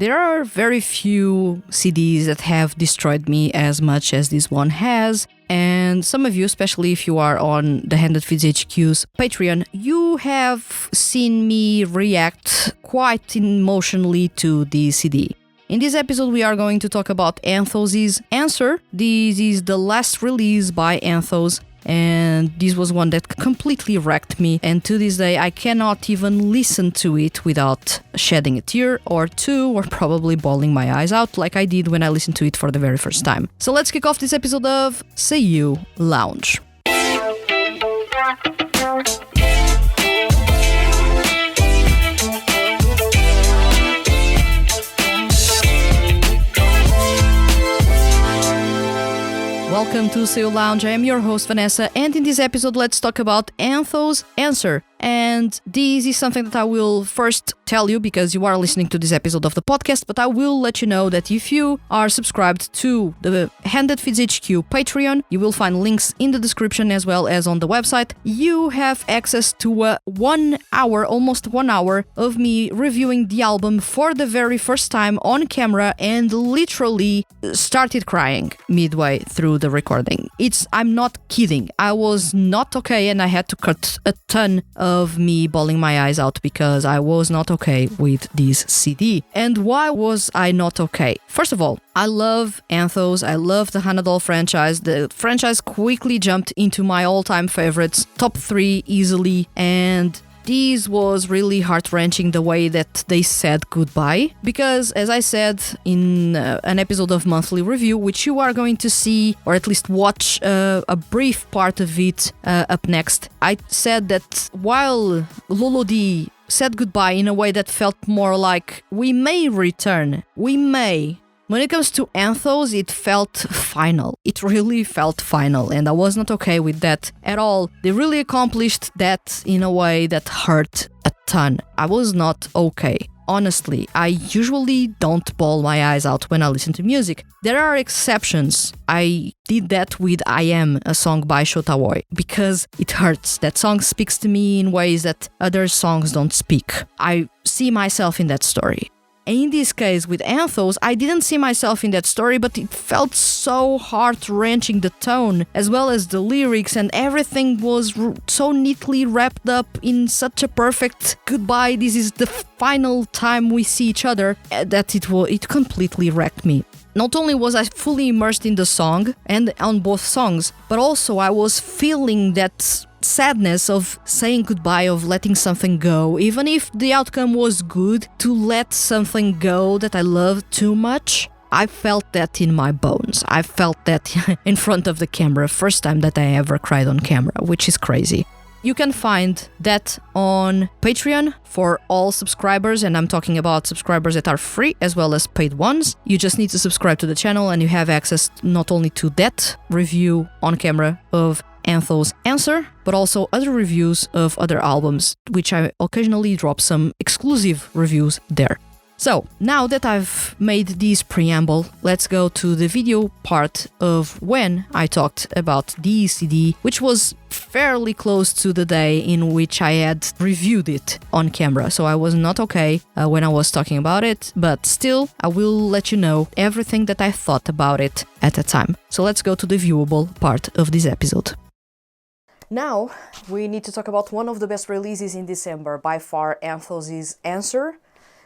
There are very few CDs that have destroyed me as much as this one has. And some of you, especially if you are on the THTFHQ's Patreon, you have seen me react quite emotionally to the CD. In this episode, we are going to talk about Anthos' Answer. This is the last release by Anthos, and this was one that completely wrecked me, and to this day I cannot even listen to it without shedding a tear or two, or probably bawling my eyes out like I did when I listened to it for the very first time. So let's kick off this episode of SEIYUU Lounge. Welcome to SEIYUU Lounge. I am your host Vanessa, and in this episode let's talk about Anthos' Answer. And this is something that I will first tell you because you are listening to this episode of the podcast, but I will let you know that if you are subscribed to the THTFHQ Patreon, you will find links in the description as well as on the website. You have access to a 1 hour, almost 1 hour, of me reviewing the album for the very first time on camera and literally started crying midway through the recording. I'm not kidding. I was not okay and I had to cut a ton of me bawling my eyes out because I was not okay with this CD. And why was I not okay? First of all, I love Anthos. I love the Hanadol franchise. The franchise quickly jumped into my all-time favorites, top 3 easily, and this was really heart-wrenching the way that they said goodbye, because as I said in an episode of Monthly Review, which you are going to see or at least watch a brief part of it up next, I said that while Lolo D said goodbye in a way that felt more like we may return, we may. When it comes to Anthos, it felt final. It really felt final, and I was not okay with that at all. They really accomplished that in a way that hurt a ton. I was not okay. Honestly, I usually don't bawl my eyes out when I listen to music. There are exceptions. I did that with I Am, a song by Shotawoy, because it hurts. That song speaks to me in ways that other songs don't speak. I see myself in that story. In this case, with Anthos, I didn't see myself in that story, but it felt so heart-wrenching, the tone, as well as the lyrics, and everything was so neatly wrapped up in such a perfect goodbye. This is the final time we see each other, that it completely wrecked me. Not only was I fully immersed in the song, and on both songs, but also I was feeling that sadness of saying goodbye, of letting something go, even if the outcome was good, to let something go that I love too much. I felt that in my bones. I felt that in front of the camera, first time that I ever cried on camera, which is crazy. You can find that on Patreon for all subscribers, and I'm talking about subscribers that are free as well as paid ones. You just need to subscribe to the channel and you have access not only to that review on camera of Anthos' Answer, but also other reviews of other albums, which I occasionally drop some exclusive reviews there. So, now that I've made this preamble, let's go to the video part of when I talked about the CD, which was fairly close to the day in which I had reviewed it on camera. So I was not okay when I was talking about it, but still, I will let you know everything that I thought about it at the time. So let's go to the viewable part of this episode. Now, we need to talk about one of the best releases in December, by far Anthos' Answer.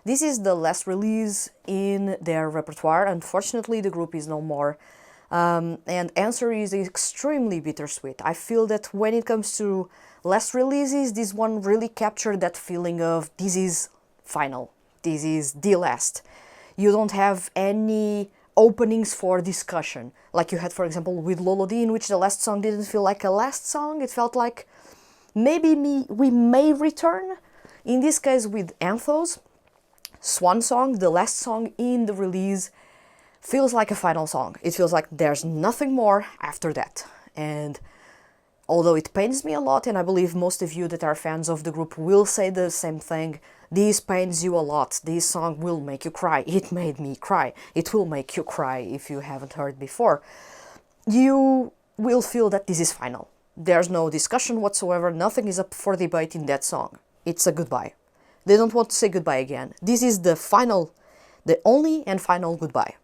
This is the last release in their repertoire. Unfortunately, the group is no more. And Answer is extremely bittersweet. I feel that when it comes to last releases, this one really captured that feeling of this is final. This is the last. You don't have any openings for discussion, like you had, for example, with Lolo D, in which the last song didn't feel like a last song. It felt like maybe we may return. In this case, with Anthos, Swan Song, the last song in the release, feels like a final song. It feels like there's nothing more after that. And although it pains me a lot, and I believe most of you that are fans of the group will say the same thing, this pains you a lot. This song will make you cry. It made me cry. It will make you cry if you haven't heard before. You will feel that this is final. There's no discussion whatsoever. Nothing is up for debate in that song. It's a goodbye. They don't want to say goodbye again. This is the final the only and final goodbye.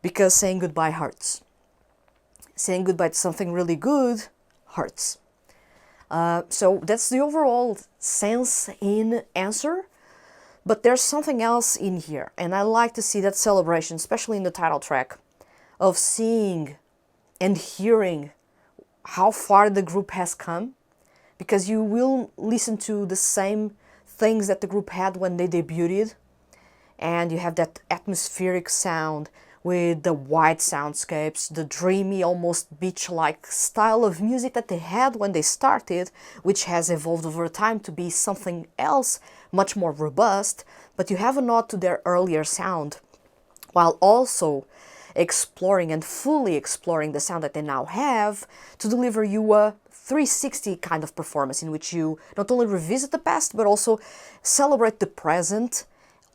Because saying goodbye hurts. Saying goodbye to something really good hurts. So that's the overall sense in Answer. But there's something else in here, and I like to see that celebration, especially in the title track, of seeing and hearing how far the group has come, because you will listen to the same things that the group had when they debuted, and you have that atmospheric sound with the white soundscapes, the dreamy, almost beach-like style of music that they had when they started, which has evolved over time to be something else, much more robust, but you have a nod to their earlier sound, while also exploring and fully exploring the sound that they now have to deliver you a 360 kind of performance in which you not only revisit the past, but also celebrate the present,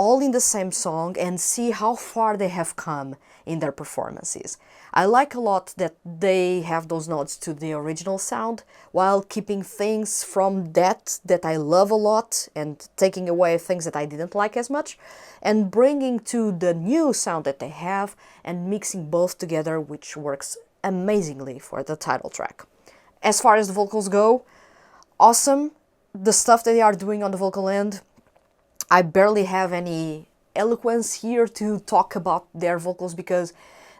all in the same song, and see how far they have come in their performances. I like a lot that they have those nods to the original sound while keeping things from that I love a lot and taking away things that I didn't like as much and bringing to the new sound that they have and mixing both together, which works amazingly for the title track. As far as the vocals go, awesome. The stuff that they are doing on the vocal end, I barely have any eloquence here to talk about their vocals because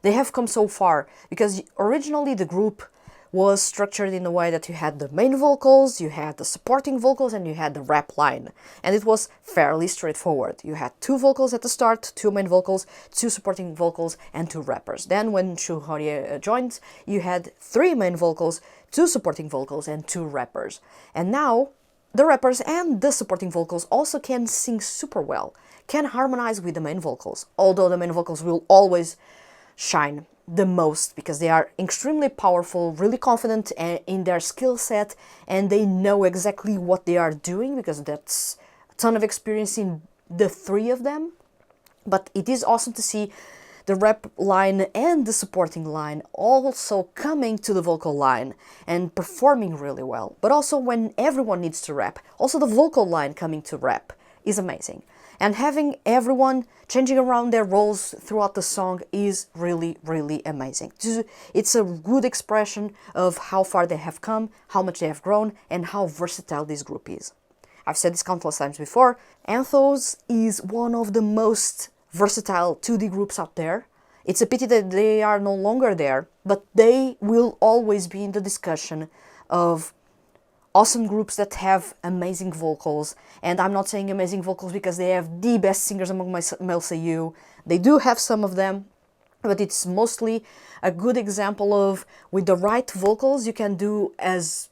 they have come so far. Because originally the group was structured in a way that you had the main vocals, you had the supporting vocals, and you had the rap line. And it was fairly straightforward. You had 2 vocals at the start, 2 main vocals, 2 supporting vocals, and 2 rappers. Then when Shu Horie joined, you had 3 main vocals, 2 supporting vocals, and 2 rappers. And now the rappers and the supporting vocals also can sing super well, can harmonize with the main vocals, although the main vocals will always shine the most because they are extremely powerful, really confident in their skill set, and they know exactly what they are doing because that's a ton of experience in the 3 of them. But it is awesome to see the rap line and the supporting line also coming to the vocal line and performing really well. But also when everyone needs to rap, also the vocal line coming to rap is amazing. And having everyone changing around their roles throughout the song is really, really amazing. It's a good expression of how far they have come, how much they have grown, and how versatile this group is. I've said this countless times before, Anthos is one of the most versatile 2D groups out there. It's a pity that they are no longer there, but they will always be in the discussion of awesome groups that have amazing vocals. And I'm not saying amazing vocals because they have the best singers among male SEIYUU. They do have some of them, but it's mostly a good example of with the right vocals you can do as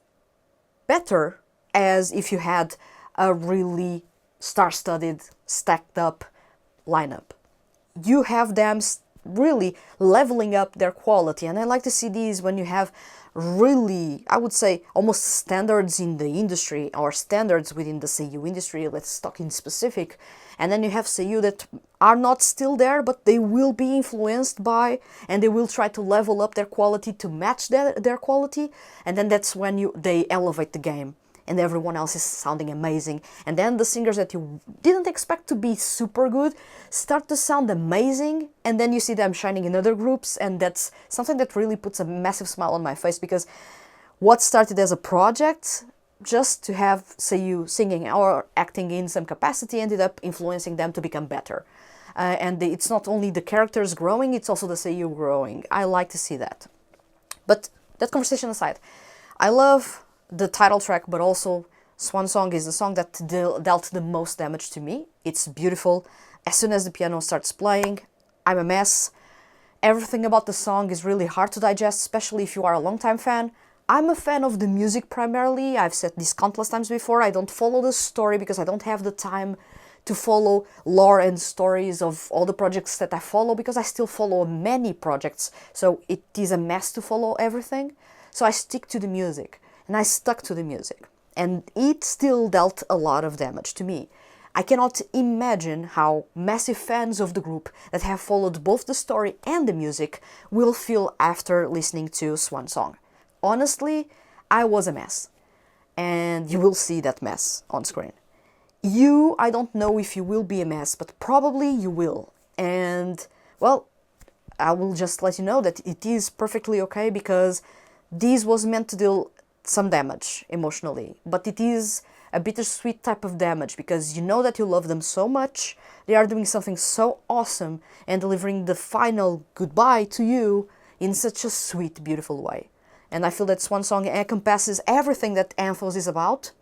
better as if you had a really star-studded, stacked up lineup. You have them really leveling up their quality, and I like to see these when you have really, I would say, almost standards in the industry or standards within the SEIYUU industry, let's talk in specific, and then you have SEIYUU that are not still there, but they will be influenced by, and they will try to level up their quality to match their quality, and then that's when they elevate the game. And everyone else is sounding amazing. And then the singers that you didn't expect to be super good start to sound amazing, and then you see them shining in other groups, and that's something that really puts a massive smile on my face, because what started as a project just to have SEIYUU singing or acting in some capacity ended up influencing them to become better. And it's not only the characters growing, it's also the SEIYUU growing. I like to see that. But that conversation aside, I love the title track, but also Swan Song is the song that dealt the most damage to me. It's beautiful. As soon as the piano starts playing, I'm a mess. Everything about the song is really hard to digest, especially if you are a longtime fan. I'm a fan of the music primarily. I've said this countless times before. I don't follow the story because I don't have the time to follow lore and stories of all the projects that I follow, because I still follow many projects, so it is a mess to follow everything. So I stick to the music. And I stuck to the music, and it still dealt a lot of damage to me. I cannot imagine how massive fans of the group that have followed both the story and the music will feel after listening to Swan Song. Honestly, I was a mess, and you will see that mess on screen. I don't know if you will be a mess, but probably you will. And, well, I will just let you know that it is perfectly okay, because this was meant to deal some damage emotionally, but it is a bittersweet type of damage, because you know that you love them so much, they are doing something so awesome and delivering the final goodbye to you in such a sweet, beautiful way. And I feel that Swan Song encompasses everything that Anthos is about,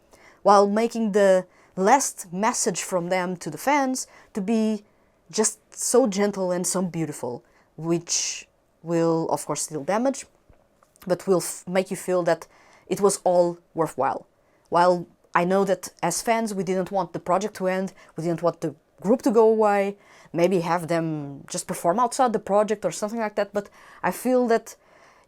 while making the last message from them to the fans to be just so gentle and so beautiful, which will, of course, still damage, but will make you feel that it was all worthwhile. While I know that as fans, we didn't want the project to end, we didn't want the group to go away, maybe have them just perform outside the project or something like that, but I feel that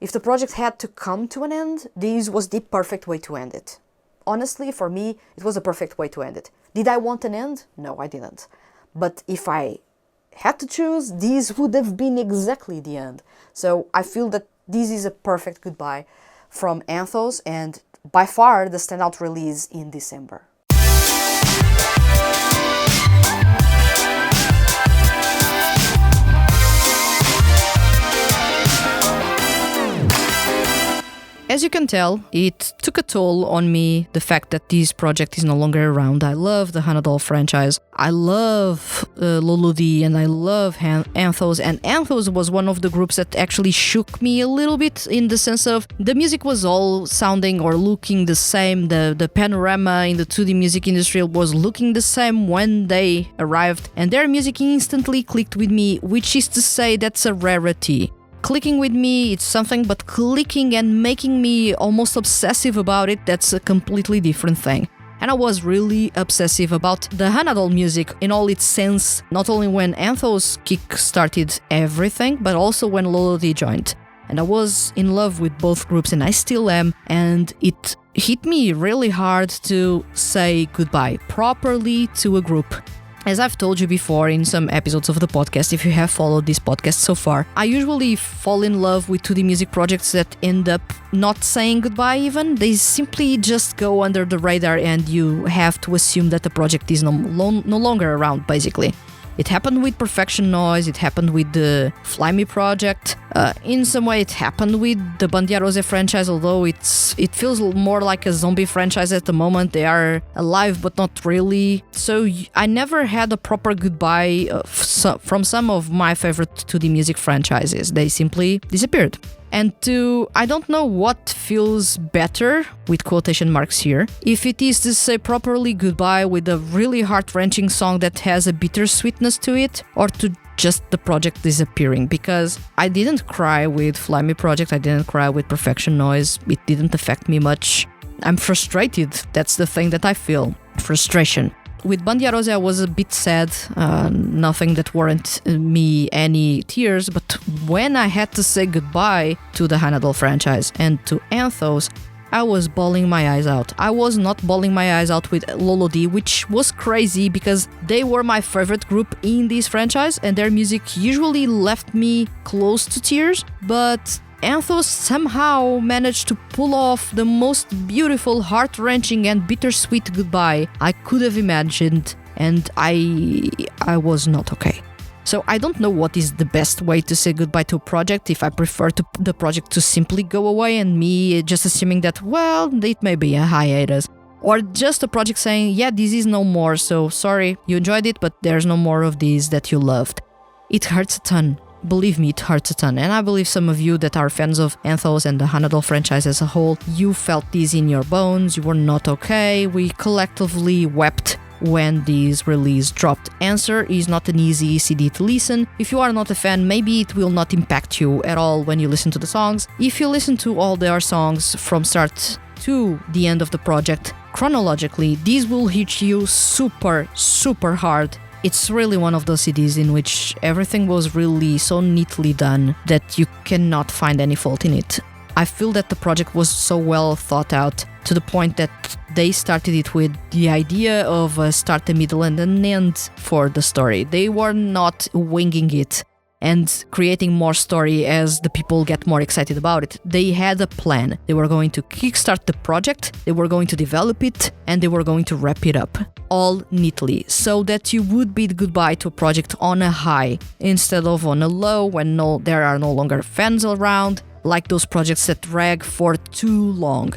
if the project had to come to an end, this was the perfect way to end it. Honestly, for me, it was a perfect way to end it. Did I want an end? No, I didn't. But if I had to choose, this would have been exactly the end. So I feel that this is a perfect goodbye from Anthos, and by far the standout release in December. As you can tell, it took a toll on me, the fact that this project is no longer around. I love the Hanadol franchise. I love Loludi, and I love Anthos. And Anthos was one of the groups that actually shook me a little bit, in the sense of the music was all sounding or looking the same. The panorama in the 2D music industry was looking the same when they arrived. And their music instantly clicked with me, which is to say that's a rarity. Clicking with me, it's something, but clicking and making me almost obsessive about it, that's a completely different thing. And I was really obsessive about the Hanadol music in all its sense, not only when Anthos kick-started everything, but also when Lolodi joined. And I was in love with both groups, and I still am, and it hit me really hard to say goodbye properly to a group. As I've told you before in some episodes of the podcast, if you have followed this podcast so far, I usually fall in love with 2D music projects that end up not saying goodbye even. They simply just go under the radar, and you have to assume that the project is no longer around, basically. It happened with Perfection Noise, it happened with the Fly Me project. In some way it happened with the Bandia Rose franchise, although it feels more like a zombie franchise at the moment. They are alive but not really. So I never had a proper goodbye from some of my favorite 2D music franchises. They simply disappeared. And I don't know what feels better, with quotation marks here, if it is to say properly goodbye with a really heart-wrenching song that has a bittersweetness to it, or to just the project disappearing. Because I didn't cry with Fly Me project, I didn't cry with Perfection Noise, it didn't affect me much. I'm frustrated, that's the thing that I feel, frustration. With Bandia Rose, I was a bit sad, nothing that warranted me any tears, but when I had to say goodbye to the Hanadol franchise and to Anthos, I was bawling my eyes out. I was not bawling my eyes out with Lolodi, which was crazy because they were my favorite group in this franchise and their music usually left me close to tears, but Anthos somehow managed to pull off the most beautiful, heart-wrenching and bittersweet goodbye I could have imagined, and I was not okay. So I don't know what is the best way to say goodbye to a project, if I prefer the project to simply go away and me just assuming that, well, it may be a hiatus. Or just a project saying, yeah, this is no more, so sorry, you enjoyed it, but there's no more of this that you loved. It hurts a ton. Believe me, it hurts a ton, and I believe some of you that are fans of Anthos and the Hanadol franchise as a whole, you felt this in your bones, you were not okay, we collectively wept when this release dropped. Answer is not an easy CD to listen. If you are not a fan, maybe it will not impact you at all when you listen to the songs. If you listen to all their songs from start to the end of the project, chronologically, this will hit you super, super hard. It's really one of those CDs in which everything was really so neatly done that you cannot find any fault in it. I feel that the project was so well thought out to the point that they started it with the idea of a start, a middle, and an end for the story. They were not winging it. and creating more story as the people get more excited about it. They had a plan. They were going to kickstart the project, they were going to develop it, and they were going to wrap it up all neatly so that you would bid goodbye to a project on a high instead of on a low when there are no longer fans around, like those projects that drag for too long.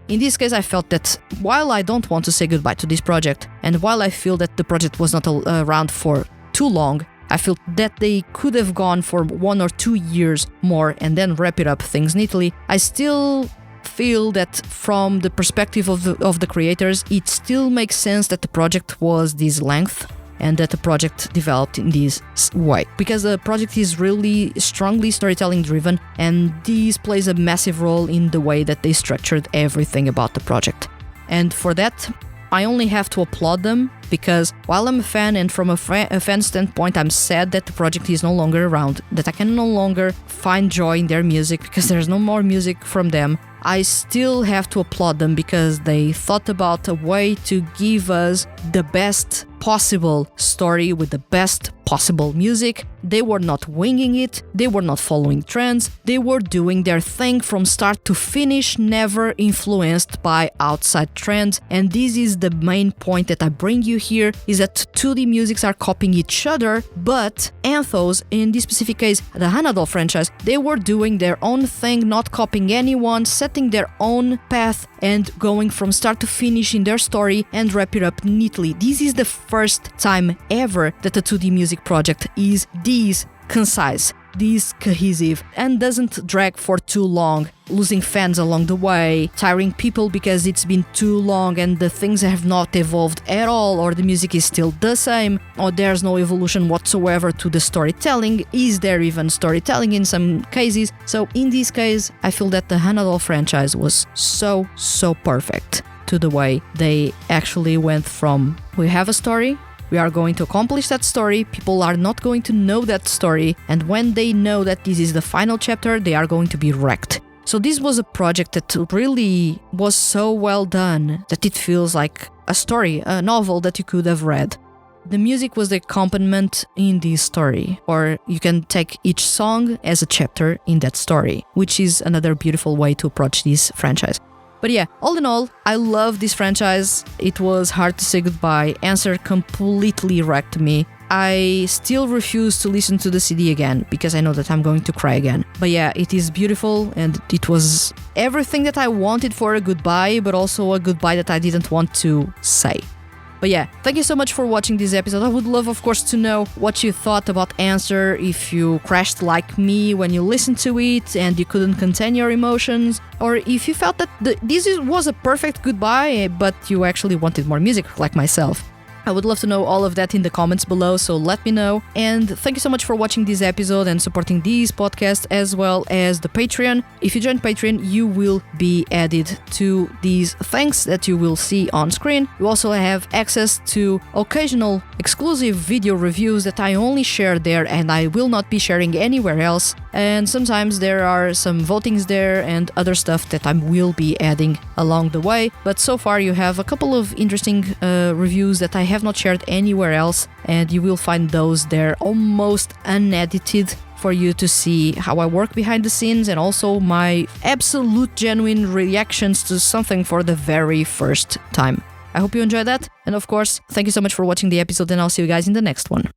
In this case, I felt that while I don't want to say goodbye to this project, and while I feel that the project was not around for too long, I feel that they could have gone for 1 or 2 years more and then wrap it up things neatly. I still feel that from the perspective of the creators, it still makes sense that the project was this length and that the project developed in this way. Because the project is really strongly storytelling driven, and this plays a massive role in the way that they structured everything about the project. And for that, I only have to applaud them, because while I'm a fan and from a fan standpoint, I'm sad that the project is no longer around, that I can no longer find joy in their music because there's no more music from them. I still have to applaud them because they thought about a way to give us the best possible story with the best possible music. They were not winging it, they were not following trends, they were doing their thing from start to finish, never influenced by outside trends. And this is the main point that I bring you here, is that 2D musics are copying each other, but Anthos, in this specific case, the Hanadol franchise, they were doing their own thing, not copying anyone, setting their own path and going from start to finish in their story and wrap it up neatly. This is the first time ever that a 2D music project is this concise, this cohesive, and doesn't drag for too long, losing fans along the way, tiring people because it's been too long and the things have not evolved at all, or the music is still the same, or there's no evolution whatsoever to the storytelling. Is there even storytelling in some cases? So in this case, I feel that the Hanadol franchise was so perfect to the way they actually went from, we have a story, we are going to accomplish that story, people are not going to know that story, and when they know that this is the final chapter, they are going to be wrecked. So this was a project that really was so well done that it feels like a story, a novel that you could have read. The music was the accompaniment in this story, or you can take each song as a chapter in that story, which is another beautiful way to approach this franchise. But yeah, all in all, I love this franchise. It was hard to say goodbye. Answer completely wrecked me. I still refuse to listen to the CD again because I know that I'm going to cry again. But yeah, it is beautiful and it was everything that I wanted for a goodbye, but also a goodbye that I didn't want to say. But yeah, thank you so much for watching this episode. I would love, of course, to know what you thought about Answer, if you crashed like me when you listened to it and you couldn't contain your emotions, or if you felt that this was a perfect goodbye, but you actually wanted more music, like myself. I would love to know all of that in the comments below, so let me know. And thank you so much for watching this episode and supporting these podcasts as well as the Patreon. If you join Patreon, you will be added to these thanks that you will see on screen. You also have access to occasional exclusive video reviews that I only share there and I will not be sharing anywhere else. And sometimes there are some votings there and other stuff that I will be adding along the way. But so far you have a couple of interesting reviews that I have not shared anywhere else, and you will find those there almost unedited for you to see how I work behind the scenes and also my absolute genuine reactions to something for the very first time. I hope you enjoyed that, and of course, thank you so much for watching the episode, and I'll see you guys in the next one.